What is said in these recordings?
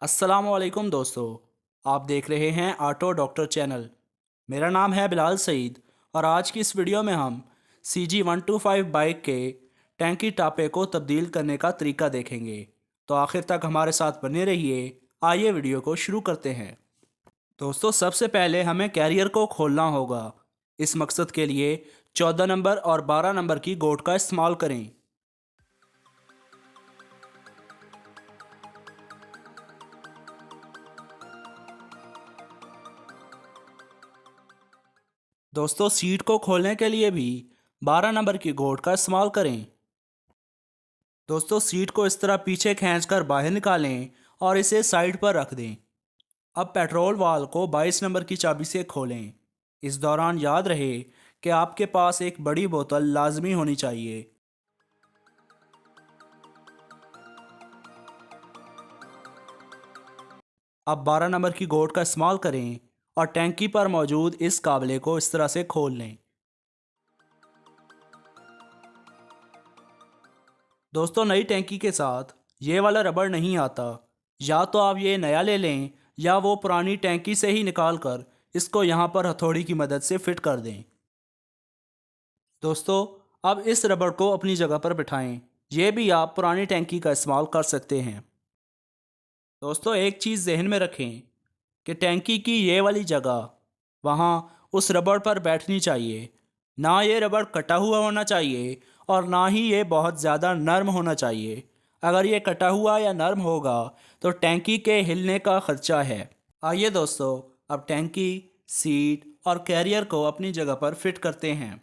अस्सलामुअलैकुम दोस्तों। आप देख रहे हैं ऑटो डॉक्टर चैनल। मेरा नाम है बिलाल सईद और आज की इस वीडियो में हम CG125 बाइक के टैंकी टापे को तब्दील करने का तरीका देखेंगे। तो आखिर तक हमारे साथ बने रहिए। आइए वीडियो को शुरू करते हैं। दोस्तों, सबसे पहले हमें कैरियर को खोलना होगा। इस मकसद के लिए 14 नंबर और 12 नंबर की गोट का इस्तेमाल करें। दोस्तों, सीट को खोलने के लिए भी 12 नंबर की गोट का इस्तेमाल करें। दोस्तों, सीट को इस तरह पीछे खींचकर बाहर निकालें और इसे साइड पर रख दें। अब पेट्रोल वाल्व को 22 नंबर की चाबी से खोलें। इस दौरान याद रहे कि आपके पास एक बड़ी बोतल लाजमी होनी चाहिए। अब 12 नंबर की गोट का इस्तेमाल करें और टैंकी पर मौजूद इस काबले को इस तरह से खोल लें। दोस्तों, नई टैंकी के साथ ये वाला रबड़ नहीं आता। या तो आप ये नया ले लें या वो पुरानी टैंकी से ही निकाल कर इसको यहाँ पर हथौड़ी की मदद से फिट कर दें। दोस्तों, अब इस रबड़ को अपनी जगह पर बिठाएं। ये भी आप पुरानी टैंकी का इस्तेमाल कर सकते हैं। दोस्तों, एक चीज़ जहन में रखें कि टैंकी की ये वाली जगह वहाँ उस रबड़ पर बैठनी चाहिए। ना ये रबड़ कटा हुआ होना चाहिए और ना ही ये बहुत ज़्यादा नरम होना चाहिए। अगर ये कटा हुआ या नरम होगा तो टैंकी के हिलने का खर्चा है। आइए दोस्तों, अब टैंकी, सीट और कैरियर को अपनी जगह पर फिट करते हैं।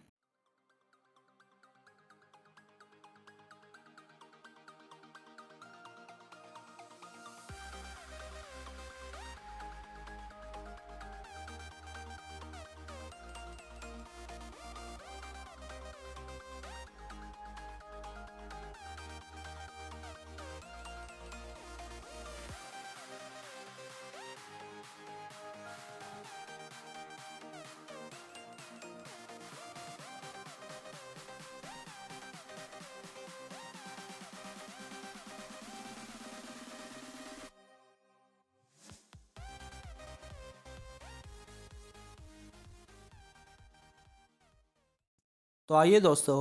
तो आइए दोस्तों,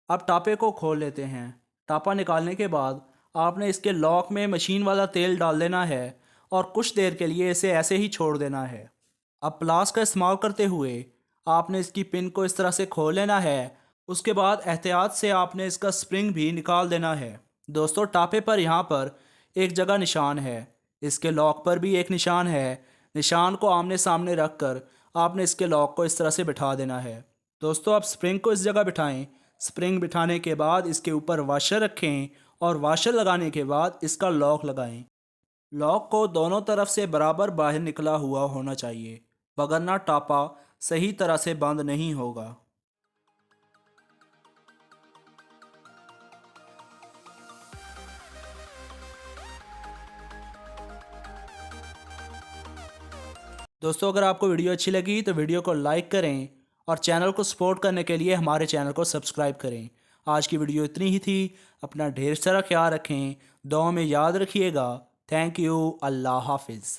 अब टापे को खोल लेते हैं। टापा निकालने के बाद आपने इसके लॉक में मशीन वाला तेल डाल देना है और कुछ देर के लिए इसे ऐसे ही छोड़ देना है। अब प्लास का इस्तेमाल करते हुए आपने इसकी पिन को इस तरह से खोल लेना है। उसके बाद एहतियात से आपने इसका स्प्रिंग भी निकाल देना है। दोस्तों, टापे पर यहाँ पर एक जगह निशान है। इसके लॉक पर भी एक निशान है। निशान को आमने सामने रख कर आपने इसके लॉक को इस तरह से बिठा देना है। दोस्तों, आप स्प्रिंग को इस जगह बिठाएं। स्प्रिंग बिठाने के बाद इसके ऊपर वाशर रखें और वाशर लगाने के बाद इसका लॉक लगाएं। लॉक को दोनों तरफ से बराबर बाहर निकला हुआ होना चाहिए, वगरना टापा सही तरह से बंद नहीं होगा। दोस्तों, अगर आपको वीडियो अच्छी लगी तो वीडियो को लाइक करें और चैनल को सपोर्ट करने के लिए हमारे चैनल को सब्सक्राइब करें। आज की वीडियो इतनी ही थी। अपना ढेर सारा ख्याल रखें। दुआ में याद रखिएगा। Thank you. अल्लाह हाफिज़।